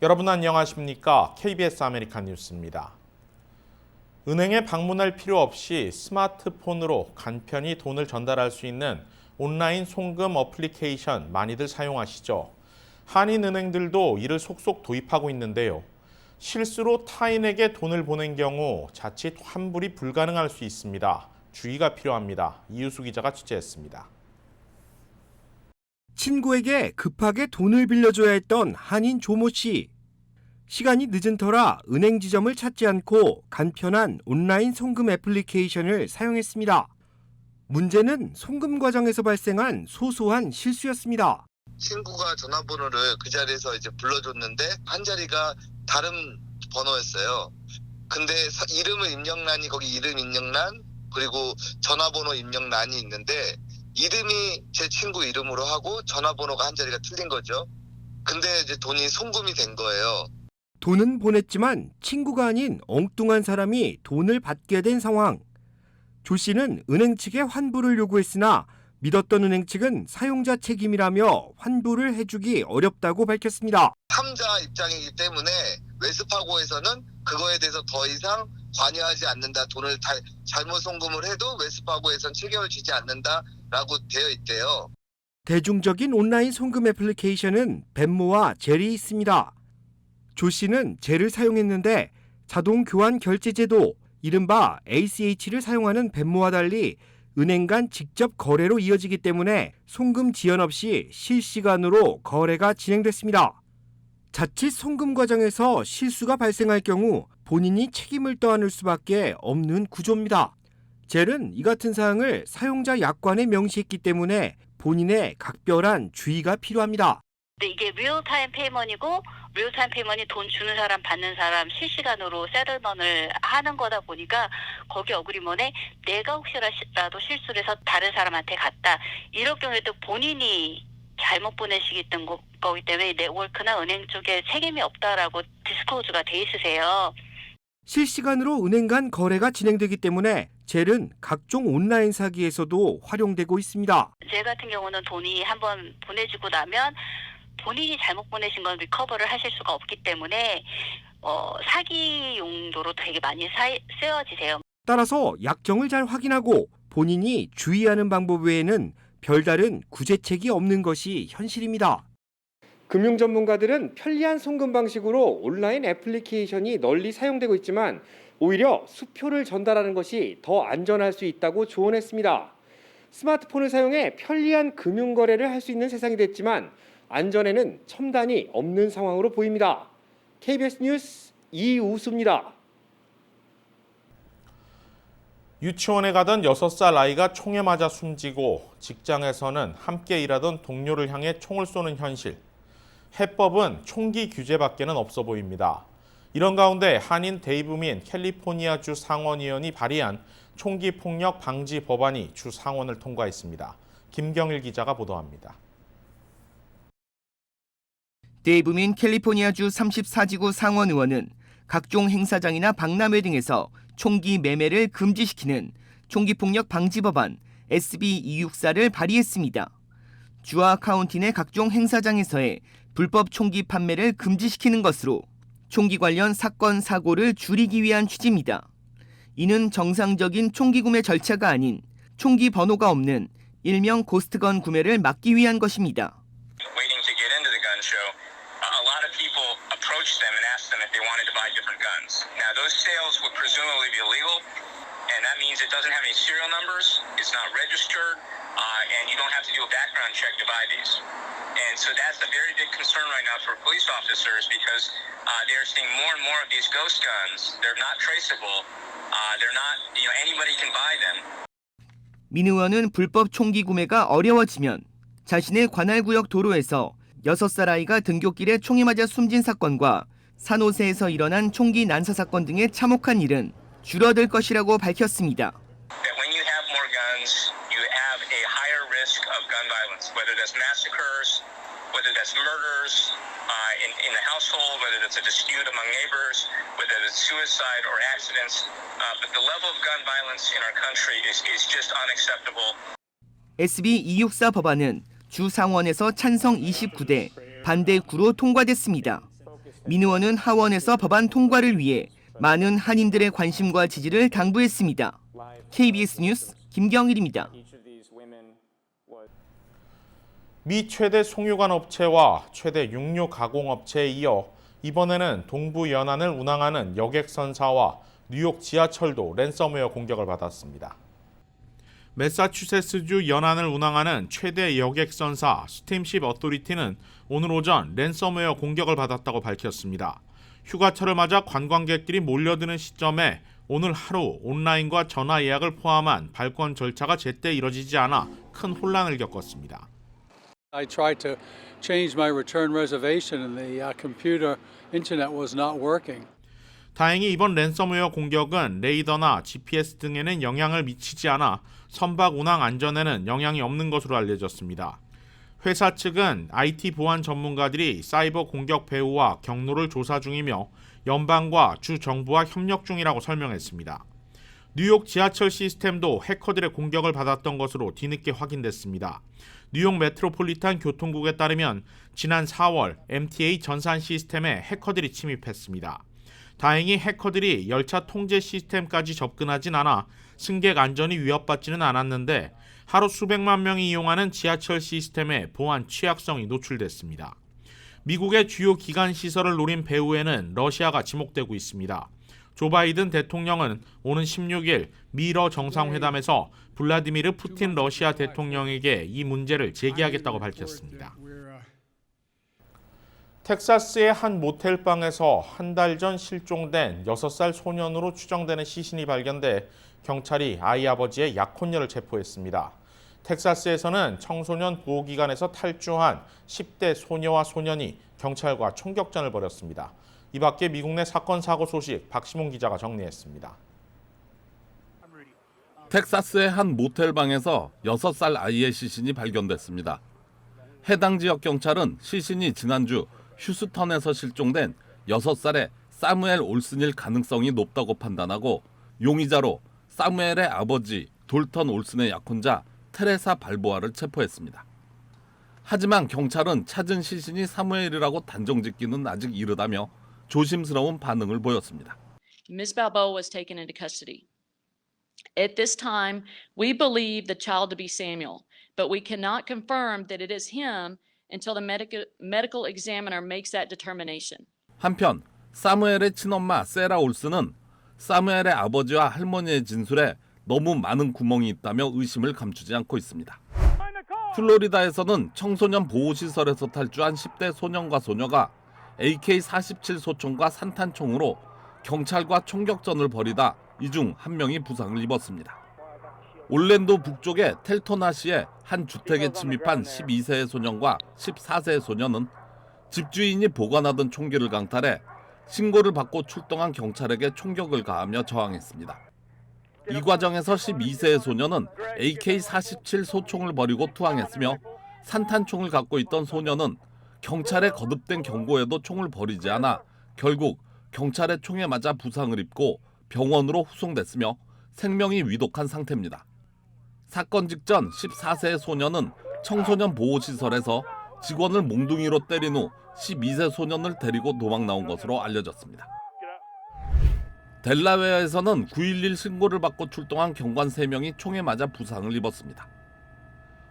여러분 안녕하십니까? KBS 아메리칸 뉴스입니다. 은행에 방문할 필요 없이 스마트폰으로 간편히 돈을 전달할 수 있는 온라인 송금 어플리케이션 많이들 사용하시죠? 한인은행들도 이를 속속 도입하고 있는데요. 실수로 타인에게 돈을 보낸 경우 자칫 환불이 불가능할 수 있습니다. 주의가 필요합니다. 이유수 기자가 취재했습니다. 친구에게 급하게 돈을 빌려줘야 했던 한인 조모 씨. 시간이 늦은 터라 은행 지점을 찾지 않고 간편한 온라인 송금 애플리케이션을 사용했습니다. 문제는 송금 과정에서 발생한 소소한 실수였습니다. 친구가 전화번호를 그 자리에서 이제 불러줬는데 한 자리가 다른 번호였어요. 근데 이름을 입력란이 거기 이름 입력란 그리고 전화번호 입력란이 있는데 이름이 제 친구 이름으로 하고 전화번호가 한 자리가 틀린 거죠. 근데 이제 돈이 송금이 된 거예요. 돈은 보냈지만 친구가 아닌 엉뚱한 사람이 돈을 받게 된 상황. 조 씨는 은행 측에 환불을 요구했으나 믿었던 은행 측은 사용자 책임이라며 환불을 해주기 어렵다고 밝혔습니다. 3자 입장이기 때문에 웨스파고에서는 그거에 대해서 더 이상 관여하지 않는다. 돈을 잘못 송금을 해도 웨스파고에서는 책임을 지지 않는다라고 되어 있대요. 대중적인 온라인 송금 애플리케이션은 벤모와 젤이 있습니다. 조 씨는 젤을 사용했는데 자동 교환 결제 제도, 이른바 ACH를 사용하는 벤모와 달리 은행 간 직접 거래로 이어지기 때문에 송금 지연 없이 실시간으로 거래가 진행됐습니다. 자칫 송금 과정에서 실수가 발생할 경우 본인이 책임을 떠안을 수밖에 없는 구조입니다. 젤은 이 같은 사항을 사용자 약관에 명시했기 때문에 본인의 각별한 주의가 필요합니다. 근데 이게 리얼타임 페이먼이고 리얼타임 페이먼이 돈 주는 사람 받는 사람 실시간으로 세틀먼을 하는 거다 보니까 거기 어그리먼에 내가 혹시라도 실수를 해서 다른 사람한테 갔다. 이럴 경우에도 본인이 잘못 보내시겠던 거기 때문에 네트워크나 은행 쪽에 책임이 없다라고 디스클로즈가 돼 있으세요. 실시간으로 은행 간 거래가 진행되기 때문에 젤은 각종 온라인 사기에서도 활용되고 있습니다. 제 같은 경우는 돈이 한번 보내주고 나면 본인이 잘못 보내신 건 리커버를 하실 수가 없기 때문에 사기 용도로 되게 많이 쓰여지세요. 따라서 약정을 잘 확인하고 본인이 주의하는 방법 외에는 별다른 구제책이 없는 것이 현실입니다. 금융 전문가들은 편리한 송금 방식으로 온라인 애플리케이션이 널리 사용되고 있지만 오히려 수표를 전달하는 것이 더 안전할 수 있다고 조언했습니다. 스마트폰을 사용해 편리한 금융 거래를 할 수 있는 세상이 됐지만 안전에는 첨단이 없는 상황으로 보입니다. KBS 뉴스 이우수입니다. 유치원에 가던 6살 아이가 총에 맞아 숨지고 직장에서는 함께 일하던 동료를 향해 총을 쏘는 현실. 해법은 총기 규제밖에는 없어 보입니다. 이런 가운데 한인 데이브민 캘리포니아주 상원의원이 발의한 총기 폭력 방지 법안이 주 상원을 통과했습니다. 김경일 기자가 보도합니다. 데이브민 캘리포니아주 34지구 상원 의원은 각종 행사장이나 박람회 등에서 총기 매매를 금지시키는 총기폭력 방지 법안 SB 264를 발의했습니다. 주와 카운티 내 각종 행사장에서의 불법 총기 판매를 금지시키는 것으로 총기 관련 사건, 사고를 줄이기 위한 취지입니다. 이는 정상적인 총기 구매 절차가 아닌 총기 번호가 없는 일명 고스트건 구매를 막기 위한 것입니다. Waiting to get into the gun show, a lot of people approached them and asked them if they wanted to buy different guns. Now, those sales would presumably be illegal, and that means it doesn't have any serial numbers, it's not registered, and you don't have to do a background check to buy these. And so that's a very big concern right now for police officers because they're seeing more and more of these ghost guns. They're not traceable. They're not, anybody can buy them. 민 의원은 불법 총기 구매가 어려워지면 자신의 관할구역 도로에서 6살 아이가 등굣길에 총에 맞아 숨진 사건과 산호세에서 일어난 총기 난사 사건 등에 참혹한 일은 줄어들 것이라고 밝혔습니다. That when you have more guns, you have a higher risk of gun violence, whether that's massacres, whether that's murders in the household, whether that's a dispute among neighbors, whether it's suicide or accidents. But the level of gun violence in our country is just unacceptable. SB 264 법안은 주 상원에서 찬성 29대, 반대 9로 통과됐습니다. 민 의원은 하원에서 법안 통과를 위해 많은 한인들의 관심과 지지를 당부했습니다. KBS 뉴스 김경일입니다. 미 최대 송유관 업체와 최대 육류 가공 업체에 이어 이번에는 동부 연안을 운항하는 여객선사와 뉴욕 지하철도 랜섬웨어 공격을 받았습니다. 매사추세츠주 연안을 운항하는 최대 여객선사 스팀십 어토리티는 오늘 오전 랜섬웨어 공격을 받았다고 밝혔습니다. 휴가철을 맞아 관광객들이 몰려드는 시점에 오늘 하루 온라인과 전화 예약을 포함한 발권 절차가 제때 이뤄지지 않아 큰 혼란을 겪었습니다. I tried to change my return reservation and the computer internet was not working. 다행히 이번 랜섬웨어 공격은 레이더나 GPS 등에는 영향을 미치지 않아 선박 운항 안전에는 영향이 없는 것으로 알려졌습니다. 회사 측은 IT 보안 전문가들이 사이버 공격 배후와 경로를 조사 중이며 연방과 주 정부와 협력 중이라고 설명했습니다. 뉴욕 지하철 시스템도 해커들의 공격을 받았던 것으로 뒤늦게 확인됐습니다. 뉴욕 메트로폴리탄 교통국에 따르면 지난 4월 MTA 전산 시스템에 해커들이 침입했습니다. 다행히 해커들이 열차 통제 시스템까지 접근하진 않아 승객 안전이 위협받지는 않았는데 하루 수백만 명이 이용하는 지하철 시스템의 보안 취약성이 노출됐습니다. 미국의 주요 기관 시설을 노린 배후에는 러시아가 지목되고 있습니다. 조 바이든 대통령은 오는 16일 미러 정상회담에서 블라디미르 푸틴 러시아 대통령에게 이 문제를 제기하겠다고 밝혔습니다. 텍사스의 한 모텔방에서 한 달 전 실종된 6살 소년으로 추정되는 시신이 발견돼 경찰이 아이 아버지의 약혼녀를 체포했습니다. 텍사스에서는 청소년 보호기관에서 탈주한 10대 소녀와 소년이 경찰과 총격전을 벌였습니다. 이 밖에 미국 내 사건 사고 소식 박시몬 기자가 정리했습니다. 텍사스의 한 모텔방에서 6살 아이의 시신이 발견됐습니다. 해당 지역 경찰은 시신이 지난주 휴스턴에서 실종된 6살의 사무엘 올슨일 가능성이 높다고 판단하고 용의자로 사무엘의 아버지 돌턴 올슨의 약혼자 테레사 발보아를 체포했습니다. 하지만 경찰은 찾은 시신이 사무엘이라고 단정짓기는 아직 이르다며 조심스러운 반응을 보였습니다. Ms. Balboa was taken into custody. At this time, we believe the child to be Samuel, but we cannot confirm that it is him until the medical examiner makes that determination. 한편 사무엘의 친엄마 세라 올슨은 사무엘의 아버지와 할머니의 진술에 너무 많은 구멍이 있다며 의심을 감추지 않고 있습니다. 플로리다에서는 청소년 보호시설에서 탈주한 10대 소년과 소녀가 AK-47 소총과 산탄총으로 경찰과 총격전을 벌이다 이 중 한 명이 부상을 입었습니다. 올랜도 북쪽의 텔토나시의 한 주택에 침입한 12세의 소년과 14세의 소년은 집주인이 보관하던 총기를 강탈해 신고를 받고 출동한 경찰에게 총격을 가하며 저항했습니다. 이 과정에서 12세의 소년은 AK-47 소총을 버리고 투항했으며 산탄총을 갖고 있던 소년은 경찰의 거듭된 경고에도 총을 버리지 않아 결국 경찰의 총에 맞아 부상을 입고 병원으로 후송됐으며 생명이 위독한 상태입니다. 사건 직전 14세의 소년은 청소년 보호시설에서 직원을 몽둥이로 때린 후 12세 소년을 데리고 도망 나온 것으로 알려졌습니다. 델라웨어에서는 911 신고를 받고 출동한 경관 3명이 총에 맞아 부상을 입었습니다.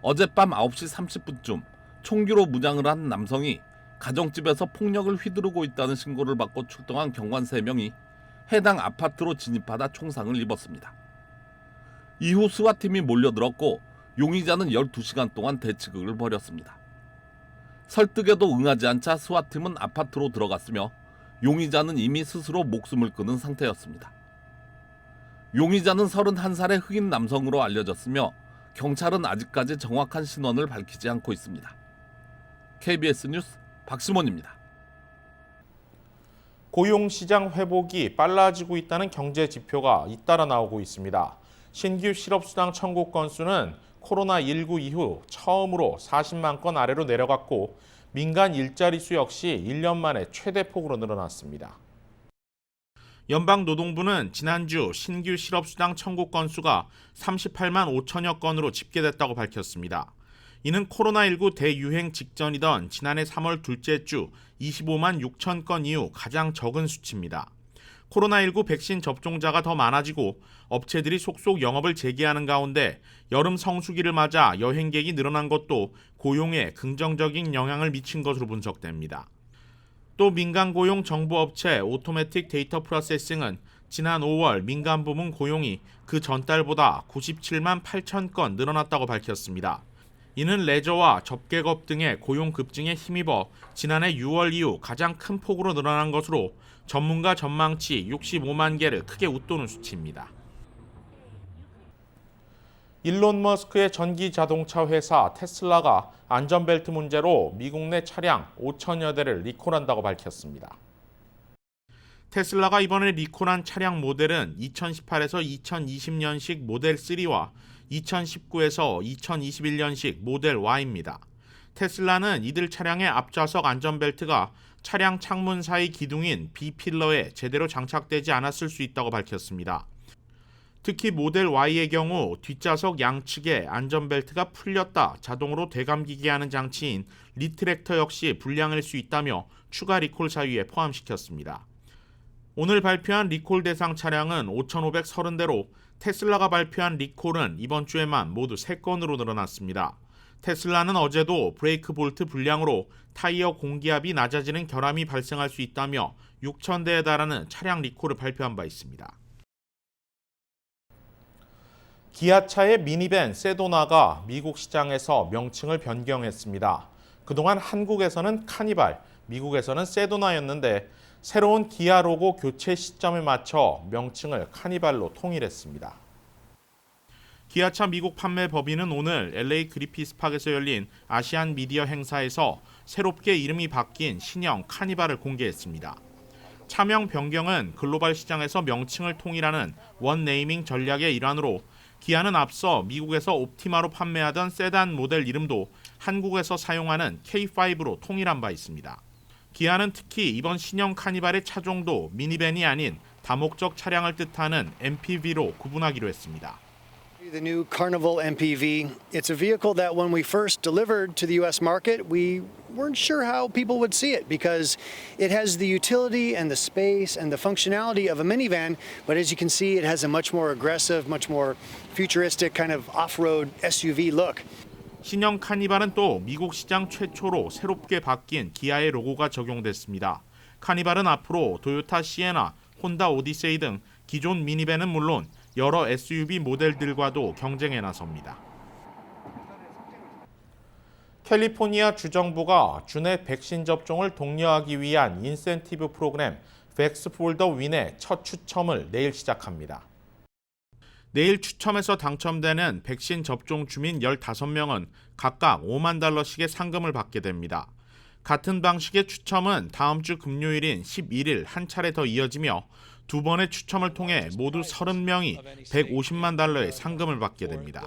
어젯밤 9시 30분쯤 총기로 무장을 한 남성이 가정집에서 폭력을 휘두르고 있다는 신고를 받고 출동한 경관 3명이 해당 아파트로 진입하다 총상을 입었습니다. 이후 수화팀이 몰려들었고 용의자는 12시간 동안 대치극을 벌였습니다. 설득에도 응하지 않자 수화팀은 아파트로 들어갔으며 용의자는 이미 스스로 목숨을 끊은 상태였습니다. 용의자는 31살의 흑인 남성으로 알려졌으며 경찰은 아직까지 정확한 신원을 밝히지 않고 있습니다. KBS 뉴스 박시몬입니다. 고용시장 회복이 빨라지고 있다는 경제 지표가 잇따라 나오고 있습니다. 신규 실업수당 청구 건수는 코로나19 이후 처음으로 40만 건 아래로 내려갔고 민간 일자리 수 역시 1년 만에 최대폭으로 늘어났습니다. 연방노동부는 지난주 신규 실업수당 청구 건수가 38만 5천여 건으로 집계됐다고 밝혔습니다. 이는 코로나19 대유행 직전이던 지난해 3월 둘째 주 25만 6천 건 이후 가장 적은 수치입니다. 코로나19 백신 접종자가 더 많아지고 업체들이 속속 영업을 재개하는 가운데 여름 성수기를 맞아 여행객이 늘어난 것도 고용에 긍정적인 영향을 미친 것으로 분석됩니다. 또 민간 고용 정부 업체 오토매틱 데이터 프로세싱은 지난 5월 민간 부문 고용이 그 전달보다 97만 8천 건 늘어났다고 밝혔습니다. 이는 레저와 접객업 등의 고용 급증에 힘입어 지난해 6월 이후 가장 큰 폭으로 늘어난 것으로 전문가 전망치 65만 개를 크게 웃도는 수치입니다. 일론 머스크의 전기 자동차 회사 테슬라가 안전벨트 문제로 미국 내 차량 5천여 대를 리콜한다고 밝혔습니다. 테슬라가 이번에 리콜한 차량 모델은 2018에서 2020년식 모델 3와 2019에서 2021년식 모델 Y입니다. 테슬라는 이들 차량의 앞좌석 안전벨트가 차량 창문 사이 기둥인 B필러에 제대로 장착되지 않았을 수 있다고 밝혔습니다. 특히 모델 Y의 경우 뒷좌석 양측에 안전벨트가 풀렸다 자동으로 되감기게 하는 장치인 리트랙터 역시 불량일 수 있다며 추가 리콜 사유에 포함시켰습니다. 오늘 발표한 리콜 대상 차량은 5,530대로 테슬라가 발표한 리콜은 이번 주에만 모두 3건으로 늘어났습니다. 테슬라는 어제도 브레이크 볼트 불량으로 타이어 공기압이 낮아지는 결함이 발생할 수 있다며 6,000대에 달하는 차량 리콜을 발표한 바 있습니다. 기아차의 미니밴 세도나가 미국 시장에서 명칭을 변경했습니다. 그동안 한국에서는 카니발, 미국에서는 세도나였는데 새로운 기아 로고 교체 시점에 맞춰 명칭을 카니발로 통일했습니다. 기아차 미국 판매 법인은 오늘 LA 그리피스 팍에서 열린 아시안 미디어 행사에서 새롭게 이름이 바뀐 신형 카니발을 공개했습니다. 차명 변경은 글로벌 시장에서 명칭을 통일하는 원 네이밍 전략의 일환으로 기아는 앞서 미국에서 옵티마로 판매하던 세단 모델 이름도 한국에서 사용하는 K5로 통일한 바 있습니다. 기아는 특히 이번 신형 카니발의 차종도 미니밴이 아닌 다목적 차량을 뜻하는 MPV로 구분하기로 했습니다. The new Carnival MPV. It's a vehicle that when we first delivered to the US market, we weren't sure how people would see it because it has the utility and the space and the functionality of a minivan, but as you can see, it has a much more aggressive, much more futuristic kind of off-road SUV look. 신형 카니발은 또 미국 시장 최초로 새롭게 바뀐 기아의 로고가 적용됐습니다. 카니발은 앞으로 도요타 시에나, 혼다 오디세이 등 기존 미니밴은 물론 여러 SUV 모델들과도 경쟁에 나섭니다. 캘리포니아 주정부가 주내 백신 접종을 독려하기 위한 인센티브 프로그램 팩스 폴 더 윈의 첫 추첨을 내일 시작합니다. 내일 추첨에서 당첨되는 백신 접종 주민 15명은 각각 $50,000씩의 상금을 받게 됩니다. 같은 방식의 추첨은 다음 주 금요일인 11일 한 차례 더 이어지며 두 번의 추첨을 통해 모두 30명이 $150만 달러의 상금을 받게 됩니다.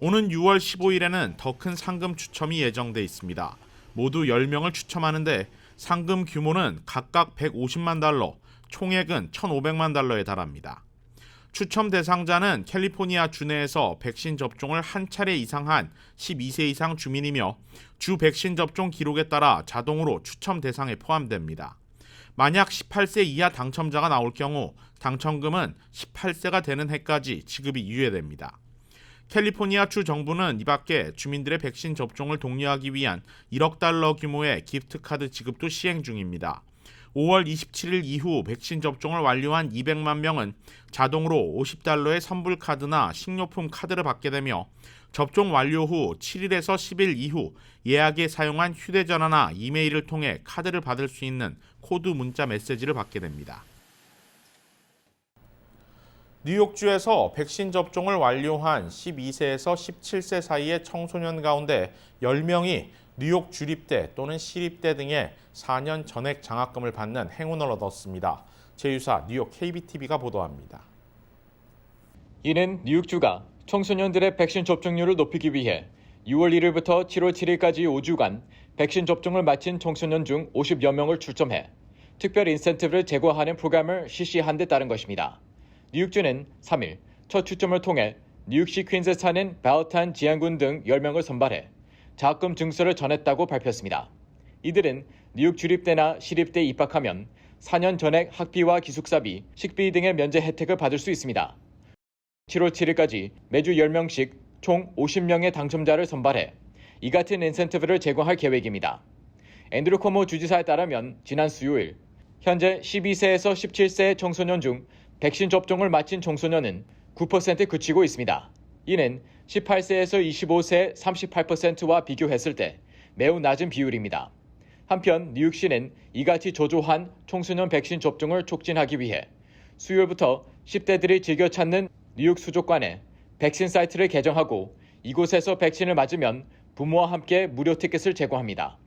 오는 6월 15일에는 더 큰 상금 추첨이 예정돼 있습니다. 모두 10명을 추첨하는데 상금 규모는 각각 $150만 달러, 총액은 $1,500만 달러에 달합니다. 추첨 대상자는 캘리포니아 주내에서 백신 접종을 한 차례 이상 한 12세 이상 주민이며 주 백신 접종 기록에 따라 자동으로 추첨 대상에 포함됩니다. 만약 18세 이하 당첨자가 나올 경우 당첨금은 18세가 되는 해까지 지급이 유예됩니다. 캘리포니아 주 정부는 이 밖에 주민들의 백신 접종을 독려하기 위한 $1억 달러 규모의 기프트카드 지급도 시행 중입니다. 5월 27일 이후 백신 접종을 완료한 200만 명은 자동으로 $50의 선불 카드나 식료품 카드를 받게 되며 접종 완료 후 7일에서 10일 이후 예약에 사용한 휴대전화나 이메일을 통해 카드를 받을 수 있는 코드 문자 메시지를 받게 됩니다. 뉴욕주에서 백신 접종을 완료한 12세에서 17세 사이의 청소년 가운데 10명이 뉴욕 주립대 또는 시립대 등의 4년 전액 장학금을 받는 행운을 얻었습니다. 제휴사 뉴욕 KBTV가 보도합니다. 이는 뉴욕주가 청소년들의 백신 접종률을 높이기 위해 6월 1일부터 7월 7일까지 5주간 백신 접종을 마친 청소년 중 50여 명을 출점해 특별 인센티브를 제공하는 프로그램을 실시한 데 따른 것입니다. 뉴욕주는 3일 첫 추첨을 통해 뉴욕시 퀸즈에 사는 바우탄 지안군 등 10명을 선발해 장학금 증서를 전했다고 밝혔습니다. 이들은 뉴욕 주립대나 시립대에 입학하면 4년 전액 학비와 기숙사비, 식비 등의 면제 혜택을 받을 수 있습니다. 7월 7일까지 매주 10명씩 총 50명의 당첨자를 선발해 이 같은 인센티브를 제공할 계획입니다. 앤드류 커모 주지사에 따르면 지난 수요일 현재 12세에서 17세 청소년 중 백신 접종을 마친 청소년은 9%에 그치고 있습니다. 이는 18세에서 25세 38%와 비교했을 때 매우 낮은 비율입니다. 한편 뉴욕시는 이같이 저조한 청소년 백신 접종을 촉진하기 위해 수요일부터 10대들이 즐겨 찾는 뉴욕 수족관에 백신 사이트를 개정하고 이곳에서 백신을 맞으면 부모와 함께 무료 티켓을 제공합니다.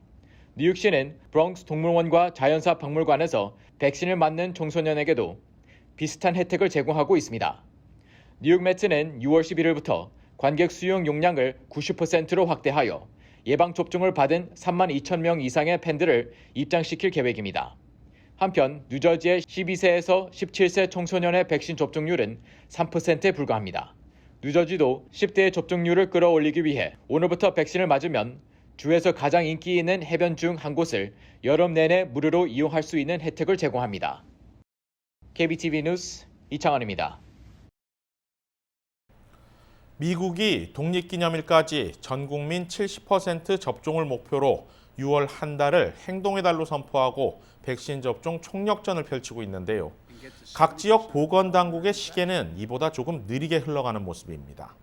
뉴욕시는 브롱스 동물원과 자연사 박물관에서 백신을 맞는 청소년에게도 비슷한 혜택을 제공하고 있습니다. 뉴욕 매트는 6월 11일부터 관객 수용 용량을 90%로 확대하여 예방접종을 받은 3만 2천 명 이상의 팬들을 입장시킬 계획입니다. 한편 뉴저지의 12세에서 17세 청소년의 백신 접종률은 3%에 불과합니다. 뉴저지도 10대의 접종률을 끌어올리기 위해 오늘부터 백신을 맞으면 주에서 가장 인기 있는 해변 중 한 곳을 여름 내내 무료로 이용할 수 있는 혜택을 제공합니다. KBTV 뉴스 이창환입니다. 미국이 독립기념일까지 전 국민 70% 접종을 목표로 6월 한 달을 행동의 달로 선포하고 백신 접종 총력전을 펼치고 있는데요. 각 지역 보건당국의 시계는 이보다 조금 느리게 흘러가는 모습입니다.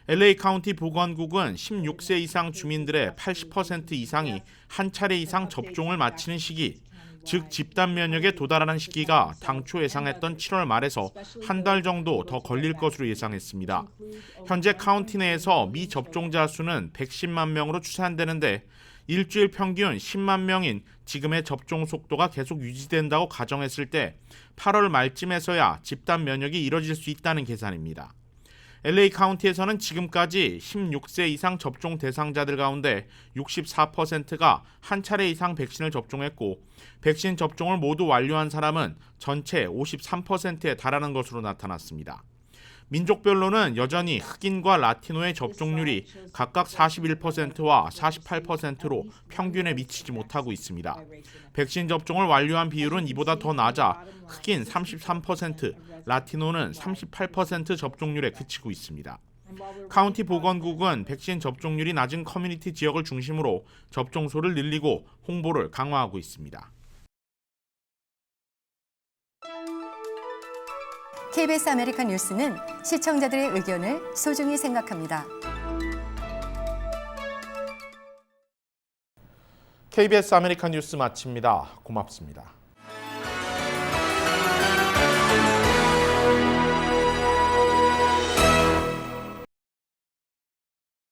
LA 카운티 보건국은 16세 이상 주민들의 80% 이상이 한 차례 이상 접종을 마치는 시기, 즉 집단 면역에 도달하는 시기가 당초 예상했던 7월 말에서 한 달 정도 더 걸릴 것으로 예상했습니다. 현재 카운티 내에서 미접종자 수는 110만 명으로 추산되는데 일주일 평균 10만 명인 지금의 접종 속도가 계속 유지된다고 가정했을 때 8월 말쯤에서야 집단 면역이 이뤄질 수 있다는 계산입니다. LA 카운티에서는 지금까지 16세 이상 접종 대상자들 가운데 64%가 한 차례 이상 백신을 접종했고 백신 접종을 모두 완료한 사람은 전체 53%에 달하는 것으로 나타났습니다. 민족별로는 여전히 흑인과 라티노의 접종률이 각각 41%와 48%로 평균에 미치지 못하고 있습니다. 백신 접종을 완료한 비율은 이보다 더 낮아 흑인 33%, 라티노는 38% 접종률에 그치고 있습니다. 카운티 보건국은 백신 접종률이 낮은 커뮤니티 지역을 중심으로 접종소를 늘리고 홍보를 강화하고 있습니다. KBS 아메리칸 뉴스는 시청자들의 의견을 소중히 생각합니다. KBS 아메리칸 뉴스 마칩니다. 고맙습니다.